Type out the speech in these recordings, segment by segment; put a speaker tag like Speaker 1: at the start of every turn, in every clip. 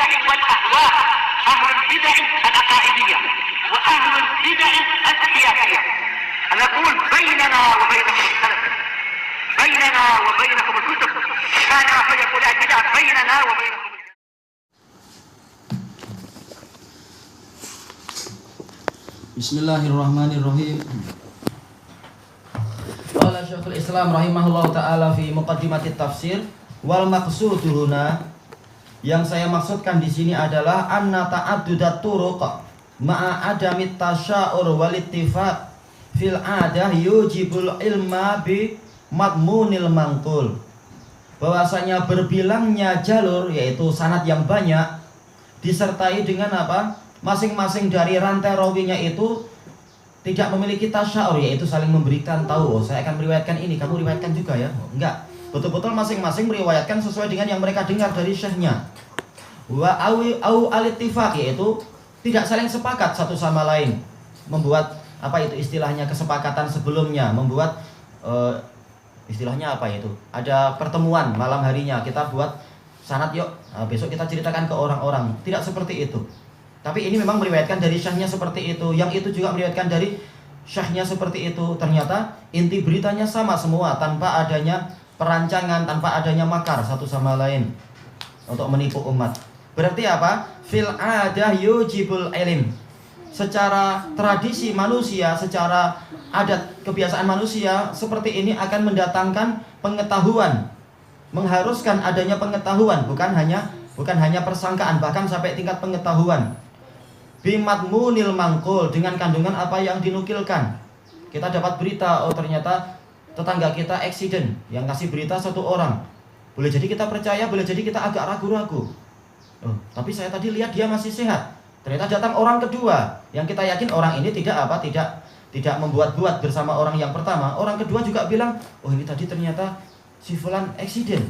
Speaker 1: البدع والأهواء، أهل البدع العقائدية وأهل البدع السياسية. نقول بيننا وبينكم السلف، بيننا وبينكم الكتب، كان فيقول البدع بيننا وبينكم.
Speaker 2: Bismillahirrahmanirrahim. Qala Syekhul Islam rahimahullah ta'ala fi muqaddimatit tafsir wal maqsudu huna, yang saya maksudkan di sini adalah anna ta'addudat turuq ma'a adamit tasya'ur wal ittifaq fil adah yujibul ilma bi madmunil manqul. Bahwasanya berbilangnya jalur, yaitu sanad yang banyak, disertai dengan apa? Masing-masing dari rantai rawinya itu tidak memiliki tasya'ur, yaitu saling memberikan tahu, oh, saya akan meriwayatkan ini, kamu riwayatkan juga ya. Enggak, betul-betul masing-masing meriwayatkan sesuai dengan yang mereka dengar dari syekhnya. Wa au al-ittifaq, yaitu tidak saling sepakat satu sama lain, membuat apa itu istilahnya kesepakatan sebelumnya, membuat istilahnya apa itu, ada pertemuan malam harinya, kita buat sanad yuk, besok kita ceritakan ke orang-orang. Tidak seperti itu. Tapi ini memang meriwayatkan dari syekhnya seperti itu, yang itu juga meriwayatkan dari syekhnya seperti itu. Ternyata inti beritanya sama semua, tanpa adanya perancangan, tanpa adanya makar satu sama lain untuk menipu umat. Berarti apa? Fil adah yujibul ilm. Secara tradisi manusia, secara adat kebiasaan manusia, seperti ini akan mendatangkan pengetahuan, mengharuskan adanya pengetahuan, bukan hanya persangkaan, bahkan sampai tingkat pengetahuan. Bimadmunil mangkul, dengan kandungan apa yang dinukilkan. Kita dapat berita, oh ternyata tetangga kita accident, yang kasih berita satu orang. Boleh jadi kita percaya, boleh jadi kita agak ragu-ragu. Oh, tapi saya tadi lihat dia masih sehat. Ternyata datang orang kedua, yang kita yakin orang ini tidak membuat-buat bersama orang yang pertama. Orang kedua juga bilang, oh ini tadi ternyata si fulan accident.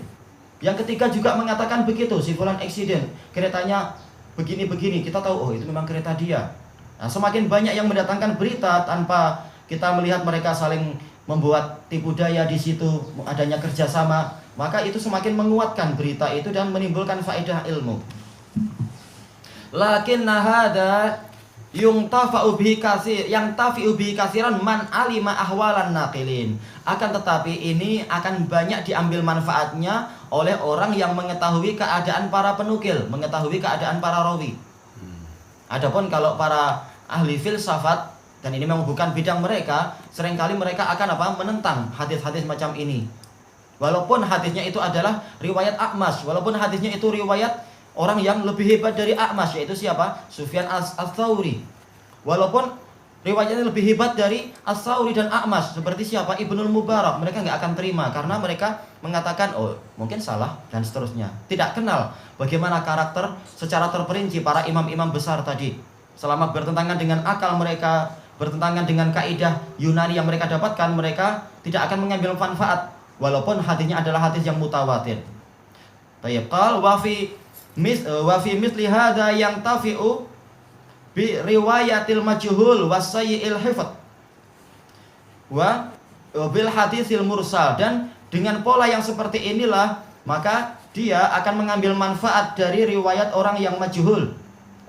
Speaker 2: Yang ketiga juga mengatakan begitu, si fulan accident, keretanya begini-begini, kita tahu, oh itu memang kereta dia. Nah, semakin banyak yang mendatangkan berita tanpa kita melihat mereka saling membuat tipu daya di situ, adanya kerjasama, maka itu semakin menguatkan berita itu dan menimbulkan faedah ilmu. Lakinna hada yungtafa'u bihi katsir, yang tafi'u bihi katsiran man alima ahwalan naqilin. Akan tetapi ini akan banyak diambil manfaatnya oleh orang yang mengetahui keadaan para penukil, mengetahui keadaan para rawi. Adapun kalau para ahli filsafat, dan ini memang bukan bidang mereka, seringkali mereka akan menentang hadis-hadis macam ini. Walaupun hadisnya itu adalah riwayat A'mash, walaupun hadisnya itu riwayat orang yang lebih hebat dari A'mash, yaitu siapa? Sufyan Ats-Tsauri. Walaupun riwayatnya lebih hebat dari Ats-Tsauri dan A'mash, seperti siapa? Ibnul Mubarak, mereka nggak akan terima karena mereka mengatakan, oh mungkin salah dan seterusnya. Tidak kenal bagaimana karakter secara terperinci para imam-imam besar tadi. Selama bertentangan dengan akal mereka, bertentangan dengan kaidah Yunani yang mereka dapatkan, mereka tidak akan mengambil manfaat walaupun hadisnya adalah hadis yang mutawatir. Tayyib qal wa fi misli hadza yang tafi'u bi riwayatil majhul wasayil hifdz wa bil hadisil mursal. Dan dengan pola yang seperti inilah maka dia akan mengambil manfaat dari riwayat orang yang majhul.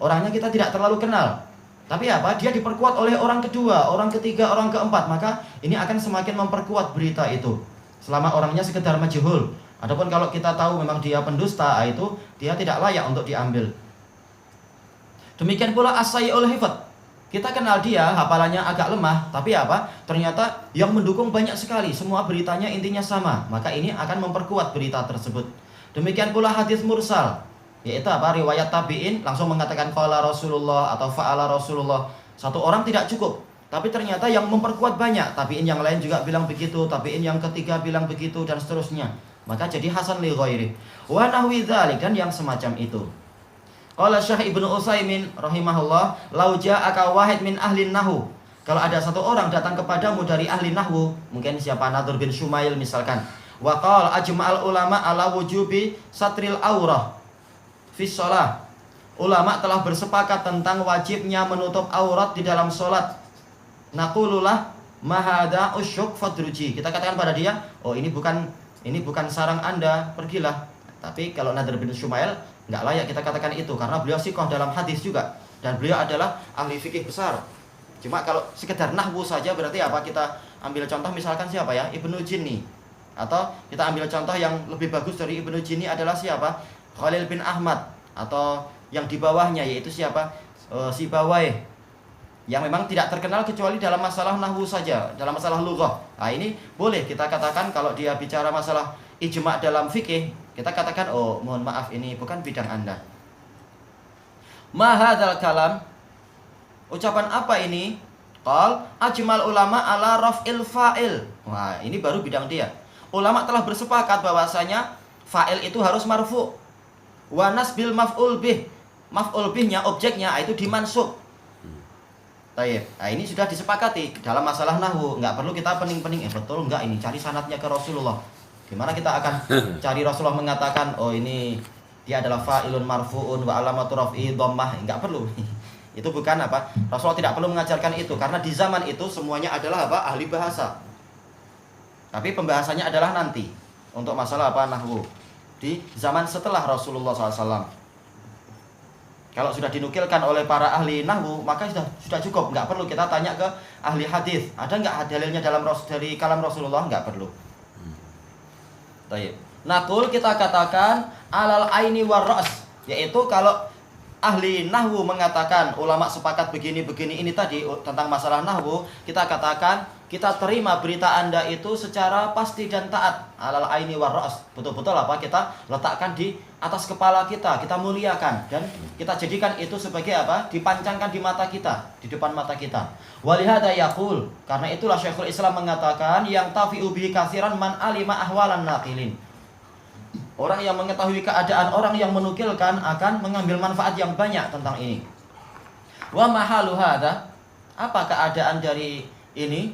Speaker 2: Orangnya kita tidak terlalu kenal, tapi apa? Dia diperkuat oleh orang kedua, orang ketiga, orang keempat, maka ini akan semakin memperkuat berita itu. Selama orangnya sekedar majhul. Adapun kalau kita tahu memang dia pendusta, itu dia tidak layak untuk diambil. Demikian pula as-sayyi'ul hifdz. Kita kenal dia, hafalannya agak lemah, tapi apa? Ternyata yang mendukung banyak sekali, semua beritanya intinya sama. Maka ini akan memperkuat berita tersebut. Demikian pula hadis mursal, yaitu apa? Riwayat tabi'in langsung mengatakan qala Rasulullah atau fa'ala Rasulullah. Satu orang tidak cukup, tapi ternyata yang memperkuat banyak. Tabi'in yang lain juga bilang begitu, tabi'in yang ketiga bilang begitu, dan seterusnya. Maka jadi hasan li ghairi. Wa nahwi dzalik, dan yang semacam itu. Qala Syekh Ibnu Utsaimin rahimahullah, "Lau ja'aka wahid min ahli nahwu." Kalau ada satu orang datang kepadamu dari ahli nahwu, mungkin siapa, Nadir bin Shumail misalkan, wa qala ajma'al ulama ala wujubi satril aurah fi shalah. Ulama telah bersepakat tentang wajibnya menutup aurat di dalam salat. Naqululah ma hadza usyuk fadruji. Kita katakan pada dia, oh ini bukan sarang Anda, pergilah, Tapi kalau Nadr bin Shumail nggak layak kita katakan itu karena beliau siqah dalam hadis juga dan beliau adalah ahli fikih besar. Cuma kalau sekedar nahwu saja berarti apa? Kita ambil contoh misalkan siapa ya? Ibnu Jinni. Atau kita ambil contoh yang lebih bagus dari Ibnu Jinni adalah siapa? Khalil bin Ahmad. Atau yang di bawahnya yaitu siapa? Sibawayh. Yang memang tidak terkenal kecuali dalam masalah nahwu saja, dalam masalah lughah. Nah, ini boleh kita katakan kalau dia bicara masalah ijma' dalam fikih, kita katakan, oh mohon maaf ini bukan bidang Anda. Ma hadzal kalam, ucapan apa ini? Qal ajmal ulama ala raf'il fa'il. Wah, ini baru bidang dia. Ulama telah bersepakat bahwasanya fa'il itu harus marfu. Wa nasbil maf'ul bih. Maf'ul bihnya, objeknya itu dimansub. Tayyib. Nah, ini sudah disepakati dalam masalah nahwu, enggak perlu kita pening-pening betul enggak ini cari sanadnya ke Rasulullah. Gimana kita akan cari Rasulullah mengatakan oh ini dia adalah fa'ilun marfu'un wa alamatu raf'i dhammah, enggak perlu. Itu bukan apa? Rasulullah tidak perlu mengajarkan itu karena di zaman itu semuanya adalah apa? Ahli bahasa. Tapi pembahasannya adalah nanti untuk masalah apa? Nahwu. Di zaman setelah Rasulullah SAW. Kalau sudah dinukilkan oleh para ahli nahwu maka sudah cukup, nggak perlu kita tanya ke ahli hadis. Ada nggak dalilnya dari kalam Rasulullah? Nggak perlu. Baik. Naqul kita katakan alal aini war ra's, yaitu kalau ahli nahwu mengatakan ulama sepakat begini ini tadi tentang masalah nahwu, kita katakan kita terima berita Anda itu secara pasti dan taat alal aini war ra's. Betul-betul apa kita letakkan di atas kepala kita muliakan dan kita jadikan itu sebagai apa? Dipancangkan di mata kita, di depan mata kita. Walihada yaqul, karena itulah Syekhul Islam mengatakan yang tafi'u bihi katsiran man alima ahwalan naqilin. Orang yang mengetahui keadaan orang yang menukilkan akan mengambil manfaat yang banyak tentang ini. Wa mahalu hadza, apa keadaan dari ini?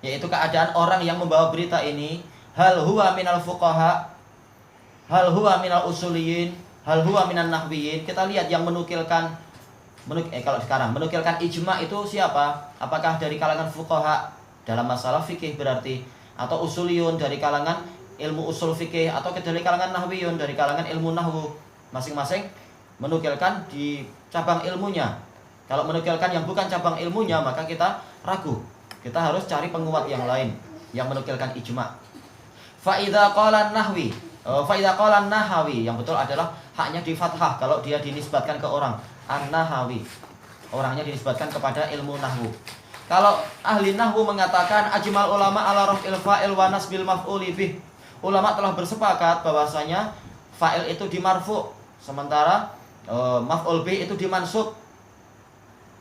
Speaker 2: Yaitu keadaan orang yang membawa berita ini, hal huwa minal fuqaha, hal huwa minal usuliyin, hal huwa minan nahwiyin. Kita lihat yang menukilkan kalau sekarang menukilkan ijma' itu siapa? Apakah dari kalangan fuqaha dalam masalah fikih berarti, atau usuliyun dari kalangan ilmu usul fikih, atau dari kalangan nahwiyun dari kalangan ilmu nahwu. Masing-masing menukilkan di cabang ilmunya. Kalau menukilkan yang bukan cabang ilmunya maka kita ragu. Kita harus cari penguat yang lain yang menukilkan ijma'. Fa idza qala nahwi, fa idza qala nahawi, yang betul adalah haknya di fathah kalau dia dinisbatkan ke orang. An-Nahawi, orangnya dinisbatkan kepada ilmu nahwu. Kalau ahli nahwu mengatakan ajmal ulama ala raf'il fa'il wa nasbil maf'uli bih, ulama telah bersepakat bahwasanya fa'il itu dimarfu, sementara maf'ul bih itu dimansub.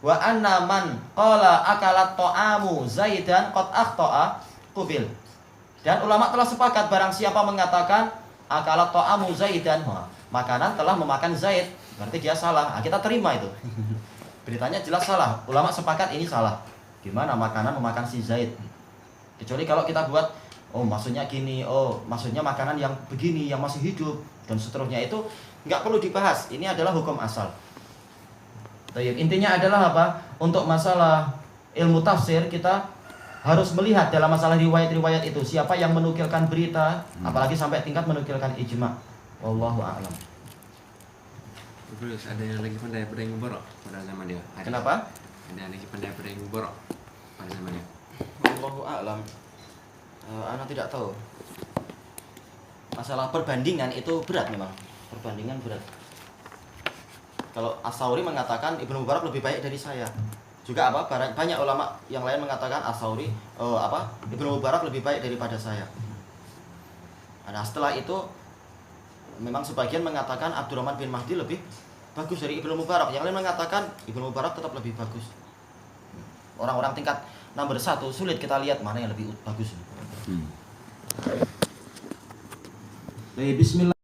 Speaker 2: Wa anna man qala akalat ta'amu zaidan qad akhta'a qubil. Dan ulama telah sepakat barang siapa mengatakan akalat ta'amu zaidan, makanan telah memakan Zaid, berarti dia salah. Nah, kita terima itu. Beritanya jelas salah. Ulama sepakat ini salah. Gimana makanan memakan si Zaid? Kecuali kalau kita buat oh maksudnya gini, oh maksudnya makanan yang begini yang masih hidup dan seterusnya, itu nggak perlu dibahas. Ini adalah hukum asal. Intinya adalah apa? Untuk masalah ilmu tafsir kita harus melihat dalam masalah riwayat-riwayat itu siapa yang menukilkan berita, apalagi sampai tingkat menukilkan ijma'. Wallahu a'lam.
Speaker 3: Terus ada yang lagi pandai ngubur pada zaman dia.
Speaker 2: Kenapa?
Speaker 3: Ada yang lagi pandai ngubur pada zaman dia.
Speaker 2: Wallahu a'lam. Ana tidak tahu. Masalah perbandingan itu berat memang. Perbandingan berat. Kalau As-Sauri mengatakan Ibnu Mubarak lebih baik dari saya. Juga apa? Banyak ulama yang lain mengatakan As-Sauri Ibnu Mubarak lebih baik daripada saya. Nah, setelah itu memang sebagian mengatakan Abdurrahman bin Mahdi lebih bagus dari Ibnu Mubarak. Yang lain mengatakan Ibnu Mubarak tetap lebih bagus. Orang-orang tingkat nomor 1 sulit kita lihat mana yang lebih bagus. Bismillah.